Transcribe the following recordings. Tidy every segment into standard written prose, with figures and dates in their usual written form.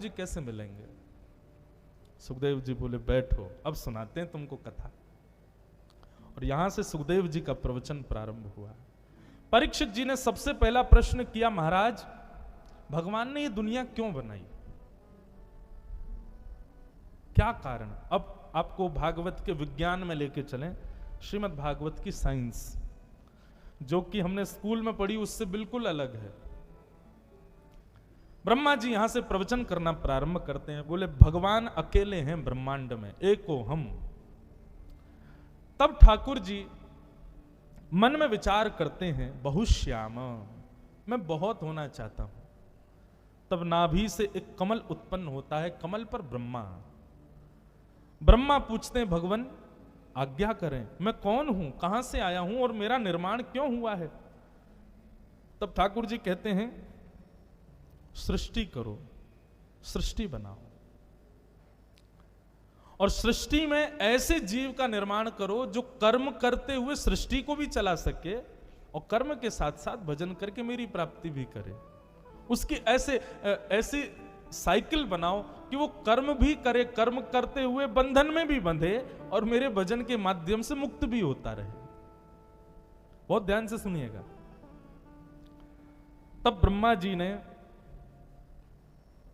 जी कैसे मिलेंगे? सुखदेव जी बोले बैठो, अब सुनाते हैं तुमको कथा। और यहां से सुखदेव जी का प्रवचन प्रारंभ हुआ। परीक्षित जी ने सबसे पहला प्रश्न किया, महाराज भगवान ने ये दुनिया क्यों बनाई, क्या कारण? अब आपको भागवत के विज्ञान में लेके चलें, श्रीमद् भागवत की साइंस जो कि हमने स्कूल में पढ़ी उससे बिल्कुल अलग है। ब्रह्मा जी यहां से प्रवचन करना प्रारंभ करते हैं। बोले भगवान अकेले हैं ब्रह्मांड में, एको हम। तब ठाकुर जी मन में विचार करते हैं, बहुश्याम, मैं बहुत होना चाहता हूं। तब नाभि से एक कमल उत्पन्न होता है, कमल पर ब्रह्मा। ब्रह्मा पूछते हैं भगवान आज्ञा करें, मैं कौन हूं, कहां से आया हूं और मेरा निर्माण क्यों हुआ है? तब ठाकुर जी कहते हैं सृष्टि करो, सृष्टि बनाओ, और सृष्टि में ऐसे जीव का निर्माण करो जो कर्म करते हुए सृष्टि को भी चला सके और कर्म के साथ साथ भजन करके मेरी प्राप्ति भी करे। उसकी ऐसी साइकिल बनाओ कि वो कर्म भी करे, कर्म करते हुए बंधन में भी बंधे और मेरे भजन के माध्यम से मुक्त भी होता रहे। बहुत ध्यान से सुनिएगा। तब ब्रह्मा जी ने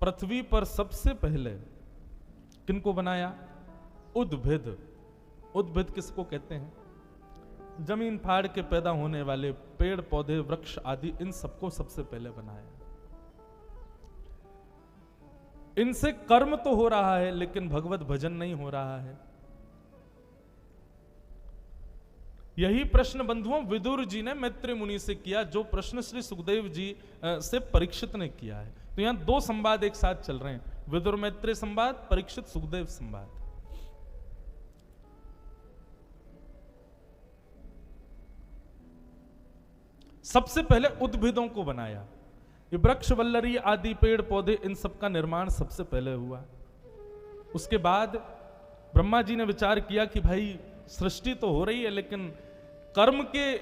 पृथ्वी पर सबसे पहले किनको बनाया? उद्भिद। उद्भिद किसको कहते हैं? जमीन फाड़ के पैदा होने वाले पेड़ पौधे वृक्ष आदि, इन सबको सबसे पहले बनाया। इनसे कर्म तो हो रहा है लेकिन भगवत भजन नहीं हो रहा है। यही प्रश्न बंधुओं विदुर जी ने मैत्री मुनि से किया, जो प्रश्न श्री सुखदेव जी से परीक्षित ने किया है। तो यहां दो संवाद एक साथ चल रहे हैं, विदुर मैत्री संवाद, परीक्षित सुखदेव संवाद। सबसे पहले उद्भिदों को बनाया। ये वृक्ष वल्लरी आदि पेड़ पौधे, इन सब का निर्माण सबसे पहले हुआ। उसके बाद ब्रह्मा जी ने विचार किया कि भाई सृष्टि तो हो रही है लेकिन कर्म के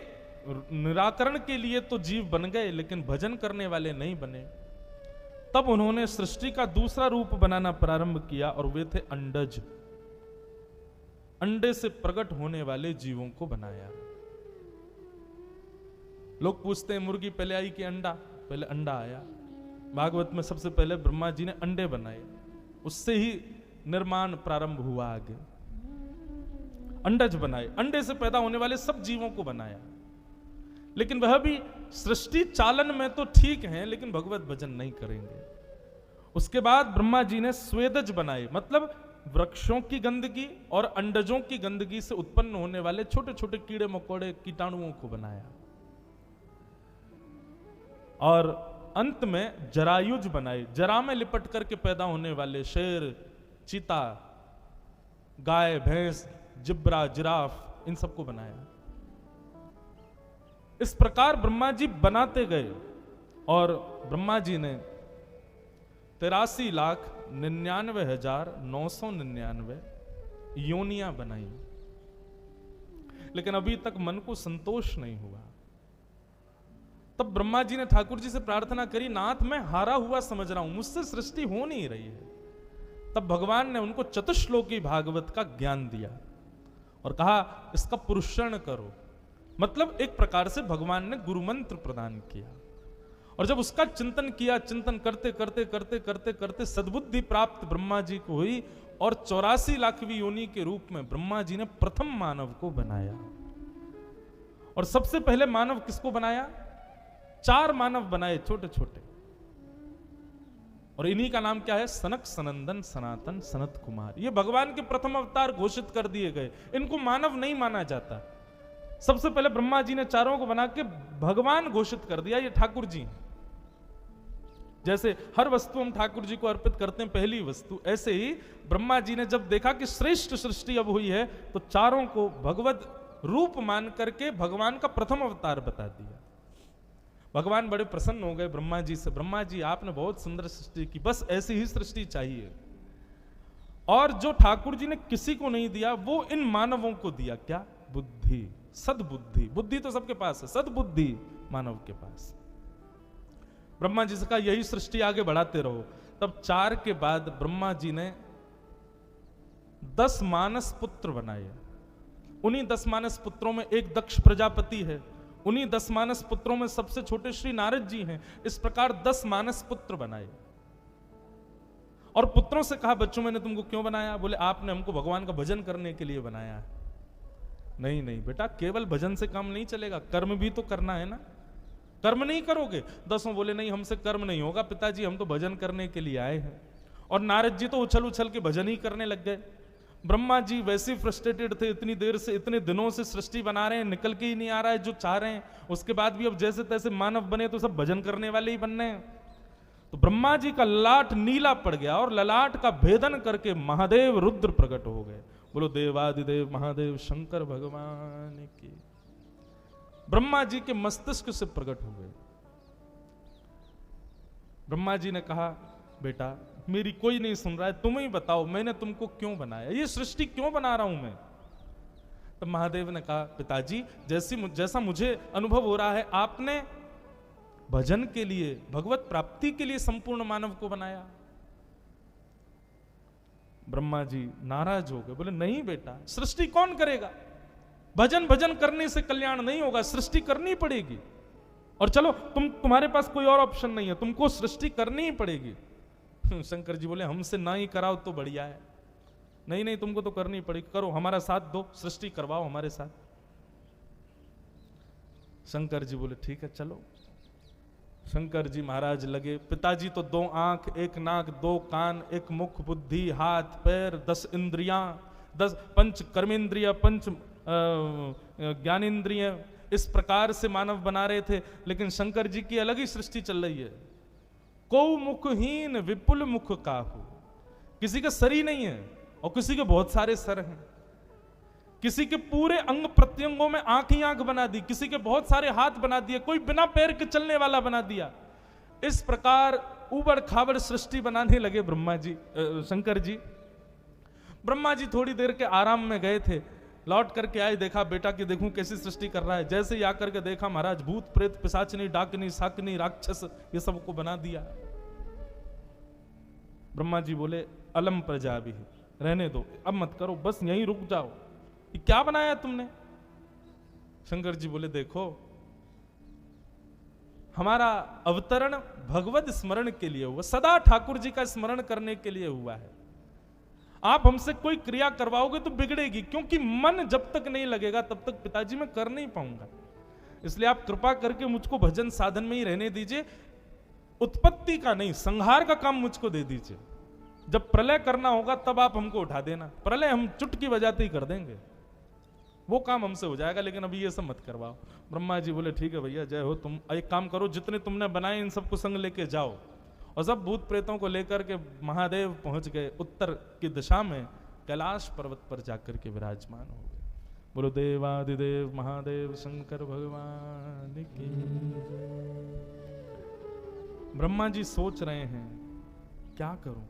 निराकरण के लिए तो जीव बन गए लेकिन भजन करने वाले नहीं बने। तब उन्होंने सृष्टि का दूसरा रूप बनाना प्रारंभ किया और वे थे अंडज। अंडे से प्रकट होने वाले जीवों को बनाया। लोग पूछते हैं मुर्गी पहले आई कि अंडा? पहले अंडा आया। भागवत में सबसे पहले ब्रह्मा जी ने अंडे बनाए, उससे ही निर्माण प्रारंभ हुआ। आगे अंडज बनाए, अंडे से पैदा होने वाले सब जीवों को बनाया। लेकिन वह भी सृष्टि चालन में तो ठीक है लेकिन भगवत भजन नहीं करेंगे। उसके बाद ब्रह्मा जी ने स्वेदज बनाए, मतलब वृक्षों की गंदगी और अंडजों की गंदगी से उत्पन्न होने वाले छोटे छोटे कीड़े मकोड़े कीटाणुओं को बनाया। और अंत में जरायुज बनाए, जरा में लिपट करके पैदा होने वाले शेर, चीता, गाय, भैंस, जिब्रा, जिराफ, इन सबको बनाया। इस प्रकार ब्रह्मा जी बनाते गए और ब्रह्मा जी ने 83,99,999 योनियां बनाई। लेकिन अभी तक मन को संतोष नहीं हुआ। तब ब्रह्मा जी ने ठाकुर जी से प्रार्थना करी, नाथ मैं हारा हुआ समझ रहा हूं, मुझसे सृष्टि हो नहीं रही है। तब भगवान ने उनको चतुश्लोकी भागवत का ज्ञान दिया और कहा इसका पुरुषण करो। मतलब एक प्रकार से भगवान ने गुरु मंत्र प्रदान किया। और जब उसका चिंतन किया, चिंतन करते करते करते करते करते सद्बुद्धि प्राप्त ब्रह्मा जी को हुई और 84 लाखवीं योनि के रूप में ब्रह्मा जी ने प्रथम मानव को बनाया। और सबसे पहले मानव किसको बनाया? 4 मानव बनाए, छोटे छोटे। और इन्हीं का नाम क्या है? सनक, सनंदन, सनातन, सनत कुमार। ये भगवान के प्रथम अवतार घोषित कर दिए गए। इनको मानव नहीं माना जाता। सबसे पहले ब्रह्मा जी ने चारों को बना के भगवान घोषित कर दिया, ये ठाकुर जी। जैसे हर वस्तु हम ठाकुर जी को अर्पित करते हैं, पहली वस्तु, ऐसे ही ब्रह्मा जी ने जब देखा कि श्रेष्ठ सृष्टि अब हुई है तो चारों को भगवत रूप मान करके भगवान का प्रथम अवतार बता दिया। भगवान बड़े प्रसन्न हो गए ब्रह्मा जी से, ब्रह्मा जी आपने बहुत सुंदर सृष्टि की, बस ऐसी ही सृष्टि चाहिए। और जो ठाकुर जी ने किसी को नहीं दिया वो इन मानवों को दिया। क्या? बुद्धि, सद्बुद्धि। बुद्धि तो सबके पास है, सद्बुद्धि मानव के पास। ब्रह्मा जी से कहा यही सृष्टि आगे बढ़ाते रहो। तब 4 के बाद ब्रह्मा जी ने 10 मानस पुत्र बनाए। उन्हीं 10 मानस पुत्रों में एक दक्ष प्रजापति है, उन्हीं 10 मानस पुत्रों में सबसे छोटे श्री नारद जी हैं। इस प्रकार 10 मानस पुत्र बनाए और पुत्रों से कहा, बच्चों मैंने तुमको क्यों बनाया? बोले आपने हमको भगवान का भजन करने के लिए बनाया है। नहीं नहीं बेटा, केवल भजन से काम नहीं चलेगा, कर्म भी तो करना है ना। कर्म नहीं करोगे? 10 बोले नहीं हमसे कर्म नहीं होगा पिताजी, हम तो भजन करने के लिए आए हैं। और नारद जी तो उछल उछल के भजन ही करने लग गए। ब्रह्मा जी वैसे फ्रस्ट्रेटेड थे, इतनी देर से इतने दिनों से सृष्टि बना रहे हैं, निकल के ही नहीं आ रहा है जो चाह रहे हैं। उसके बाद भी अब जैसे तैसे मानव बने तो सब भजन करने वाले ही बनने हैं। तो ब्रह्मा जी का ललाट नीला पड़ गया और ललाट का भेदन करके महादेव रुद्र प्रकट हो गए। बोलो देवादिदेव महादेव शंकर भगवान की। ब्रह्मा जी के मस्तिष्क से प्रकट हो गए। ब्रह्मा जी ने कहा, बेटा मेरी कोई नहीं सुन रहा है, तुम ही बताओ मैंने तुमको क्यों बनाया, ये सृष्टि क्यों बना रहा हूं मैं? तो महादेव ने कहा, पिताजी जैसा मुझे अनुभव हो रहा है, आपने भजन के लिए, भगवत प्राप्ति के लिए संपूर्ण मानव को बनाया। ब्रह्मा जी नाराज हो गए, बोले नहीं बेटा, सृष्टि कौन करेगा? भजन करने से कल्याण नहीं होगा, सृष्टि करनी पड़ेगी। और चलो तुम्हारे पास कोई और ऑप्शन नहीं है, तुमको सृष्टि करनी ही पड़ेगी। शंकर जी बोले हमसे ना ही कराओ तो बढ़िया है। नहीं नहीं तुमको तो करनी पड़ेगी, करो, हमारा साथ दो, सृष्टि करवाओ हमारे साथ। शंकर जी बोले ठीक है चलो। शंकर जी महाराज लगे। पिताजी तो 2 आंख, 1 नाक, 2 कान, 1 मुख, बुद्धि, हाथ पैर, 10 इंद्रियां, 10 पंच कर्मेंद्रिय, 5 ज्ञानेन्द्रिय, इस प्रकार से मानव बना रहे थे। लेकिन शंकर जी की अलग ही सृष्टि चल रही है। को मुखहीन विपुल मुख काहू, किसी का सर ही नहीं है और किसी के बहुत सारे सर हैं। किसी के पूरे अंग प्रत्यंगों में आंख ही आंख बना दी, किसी के बहुत सारे हाथ बना दिए, कोई बिना पैर के चलने वाला बना दिया। इस प्रकार उबड़ खाबड़ सृष्टि बनाने लगे ब्रह्मा जी, शंकर जी। ब्रह्मा जी थोड़ी देर के आराम में गए थे, लौट करके आए, देखा बेटा कि देखूं कैसी सृष्टि कर रहा है। जैसे ही आकर के देखा महाराज भूत प्रेत पिशाचनी डाकनी साकनी राक्षस ये सबको बना दिया। ब्रह्मा जी बोले अलम प्रजा भी, रहने दो, अब मत करो, बस यहीं रुक जाओ, ये क्या बनाया तुमने? शंकर जी बोले देखो, हमारा अवतरण भगवत स्मरण के लिए हुआ, सदा ठाकुर जी का स्मरण करने के लिए हुआ है। आप हमसे कोई क्रिया करवाओगे तो बिगड़ेगी, क्योंकि मन जब तक नहीं लगेगा तब तक पिताजी मैं कर नहीं पाऊंगा। इसलिए आप कृपा करके मुझको भजन साधन में ही रहने दीजिए, उत्पत्ति का नहीं संहार का काम मुझको दे दीजिए। जब प्रलय करना होगा तब आप हमको उठा देना, प्रलय हम चुटकी बजाते ही कर देंगे, वो काम हमसे हो जाएगा, लेकिन अभी ये सब मत करवाओ। ब्रह्मा जी बोले ठीक है भैया जय हो, तुम एक काम करो, जितने तुमने बनाए इन सबको संग लेके जाओ। और सब भूत प्रेतों को लेकर के महादेव पहुंच गए उत्तर की दिशा में, कैलाश पर्वत पर जाकर के विराजमान हो गए। बोलो देवादिदेव महादेव शंकर भगवान की। ब्रह्मा जी सोच रहे हैं क्या करूं,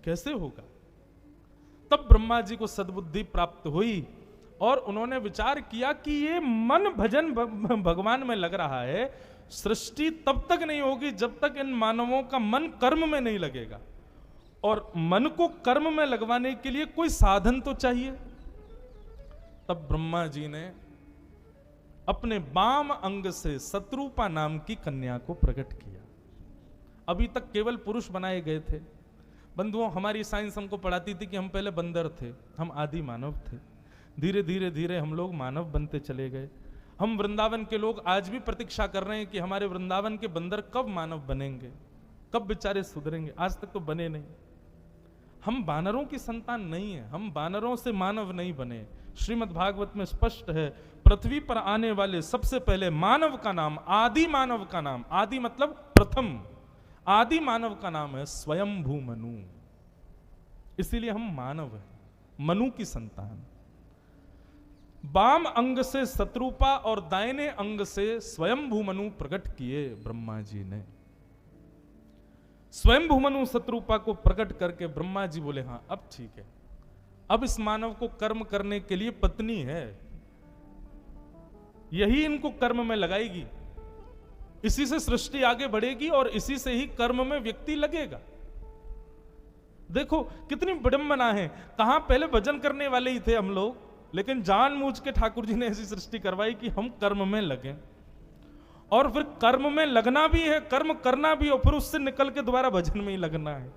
कैसे होगा। तब ब्रह्मा जी को सद्बुद्धि प्राप्त हुई और उन्होंने विचार किया कि ये मन भजन भगवान में लग रहा है, सृष्टि तब तक नहीं होगी जब तक इन मानवों का मन कर्म में नहीं लगेगा, और मन को कर्म में लगवाने के लिए कोई साधन तो चाहिए। तब ब्रह्मा जी ने अपने बाम अंग से शत्रुपा नाम की कन्या को प्रकट किया। अभी तक केवल पुरुष बनाए गए थे। बंधुओं, हमारी साइंस हमको पढ़ाती थी कि हम पहले बंदर थे, हम आदि मानव थे, धीरे धीरे धीरे हम लोग मानव बनते चले गए। हम वृंदावन के लोग आज भी प्रतीक्षा कर रहे हैं कि हमारे वृंदावन के बंदर कब मानव बनेंगे, कब बेचारे सुधरेंगे। आज तक तो बने नहीं। हम बानरों की संतान नहीं है, हम बानरों से मानव नहीं बने। श्रीमद् भागवत में स्पष्ट है, पृथ्वी पर आने वाले सबसे पहले मानव का नाम, आदि मानव का नाम, आदि मतलब प्रथम, आदि मानव का नाम है स्वयंभू मनु। इसीलिए हम मानव हैं, मनु की संतान। बाम अंग से शत्रुपा और दाहिने अंग से स्वयंभू मनु प्रकट किए ब्रह्मा जी ने। स्वयंभू मनु शत्रुपा को प्रकट करके ब्रह्मा जी बोले हाँ अब ठीक है, अब इस मानव को कर्म करने के लिए पत्नी है, यही इनको कर्म में लगाएगी, इसी से सृष्टि आगे बढ़ेगी और इसी से ही कर्म में व्यक्ति लगेगा। देखो कितनी विडंबना है, कहां पहले भजन करने वाले ही थे हम लोग, लेकिन जानबूझ के ठाकुर जी ने ऐसी सृष्टि करवाई कि हम कर्म में लगे, और फिर कर्म में लगना भी है, कर्म करना भी, और फिर उससे निकल के दोबारा भजन में ही लगना है।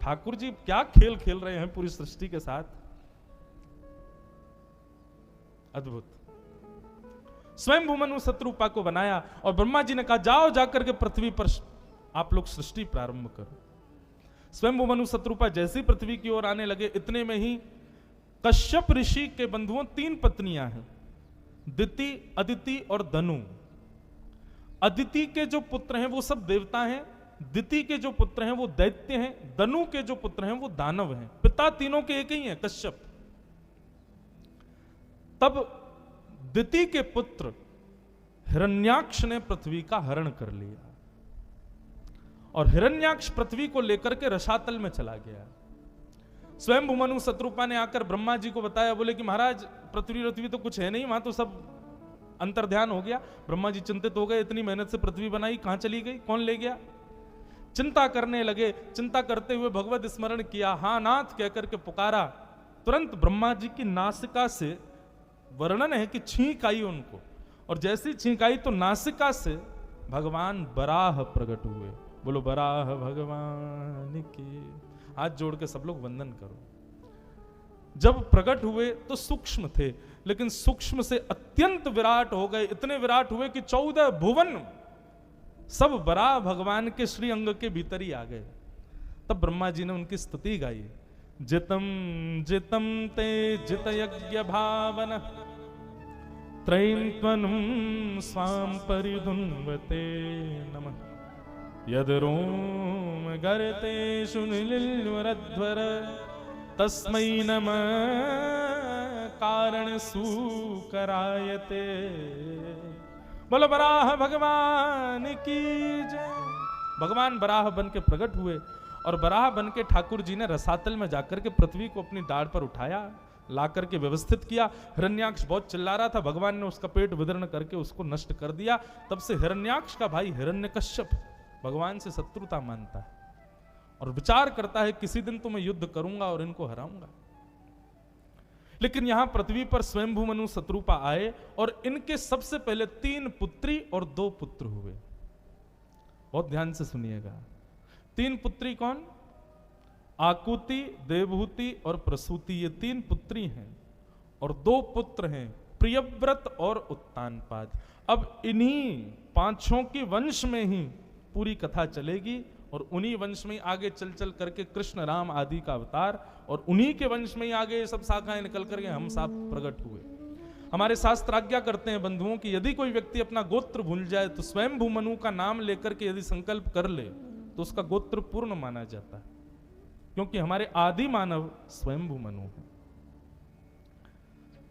ठाकुर जी क्या खेल खेल रहे हैं पूरी सृष्टि के साथ, अद्भुत। स्वयं भूमनु शत्रुपा को बनाया और ब्रह्मा जी ने कहा जाओ जाकर के पृथ्वी पर आप लोग सृष्टि प्रारंभ करो। स्वयं भूमनु शत्रुपा जैसे ही पृथ्वी की ओर आने लगे, इतने में ही कश्यप ऋषि के बंधुओं 3 पत्नियां हैं, दिति, अदिति और धनु। अदिति के जो पुत्र हैं वो सब देवता हैं, दिति के जो पुत्र हैं वो दैत्य हैं, धनु के जो पुत्र हैं वो दानव हैं। पिता तीनों के एक ही हैं, कश्यप। तब दिति के पुत्र हिरण्याक्ष ने पृथ्वी का हरण कर लिया और हिरण्याक्ष पृथ्वी को लेकर के रसातल में चला गया। स्वयं भूमनु शत्रुपा ने आकर ब्रह्मा जी को बताया, बोले कि महाराज पृथ्वी तो कुछ है नहीं, वहां तो सब अंतर्ध्यान हो गया। ब्रह्मा जी चिंतित हो गए, इतनी मेहनत से पृथ्वी बनाई, कहां चली गई, कौन ले गया। चिंता करने लगे, चिंता करते हुए भगवत स्मरण किया, हाँ नाथ कहकर के पुकारा। तुरंत ब्रह्मा जी की नासिका से वर्णन है कि छींक आई उनको, और जैसी छींक आई तो नासिका से भगवान बराह प्रकट हुए। बोलो बराह भगवान की। हाथ जोड़ के सब लोग वंदन करो। जब प्रकट हुए तो सूक्ष्म थे, लेकिन सूक्ष्म से अत्यंत विराट हो गए, इतने विराट हुए कि 14 भुवन सब बराह भगवान के श्री अंग के भीतर ही आ गए। तब ब्रह्मा जी ने उनकी स्तुति गाई, जितम जितम ते जित यज्ञ भावन त्रयीं त्वनुं स्वाम परिदुन्वते नमः। यद रोम गर्ते सुनिलिल्वरध्वर तस्मै नमः कारण सुकरायते। बोलो बराह भगवान की जय। भगवान बराह बन के प्रकट हुए और बराह बन के ठाकुर जी ने रसातल में जाकर के पृथ्वी को अपनी डाढ़ पर उठाया, ला करके व्यवस्थित किया। हिरण्याक्ष बहुत चिल्ला रहा था, भगवान ने उसका पेट विदीर्ण करके उसको नष्ट कर दिया। तब से हिरण्याक्ष का भाई हिरण्यकश्यप भगवान से शत्रुता मानता है और विचार करता है किसी दिन तो मैं युद्ध करूंगा और इनको हराऊंगा। लेकिन यहां पृथ्वी पर स्वयंभू मनु शत्रुपा आए और इनके सबसे पहले 3 पुत्री और 2 पुत्र हुए। बहुत ध्यान से सुनिएगा। 3 पुत्री कौन? आकुति, देवहूति और प्रसूति, ये 3 पुत्री हैं और 2 पुत्र हैं, प्रियव्रत और उत्तानपाद। अब इन्हीं 5 की वंश में ही पूरी कथा चलेगी और उन्हीं वंश में आगे चल चल करके कृष्ण राम आदि का अवतार, और उन्हीं के वंश में ही आगे ये सब शाखाएं निकल करके हम सब प्रकट हुए। हमारे शास्त्र आज्ञा करते हैं बंधुओं कि यदि कोई व्यक्ति अपना गोत्र भूल जाए तो स्वयंभू मनु का नाम लेकर के यदि संकल्प कर ले तो उसका गोत्र पूर्ण माना जाता है, क्योंकि हमारे आदि मानव स्वयंभू मनु है।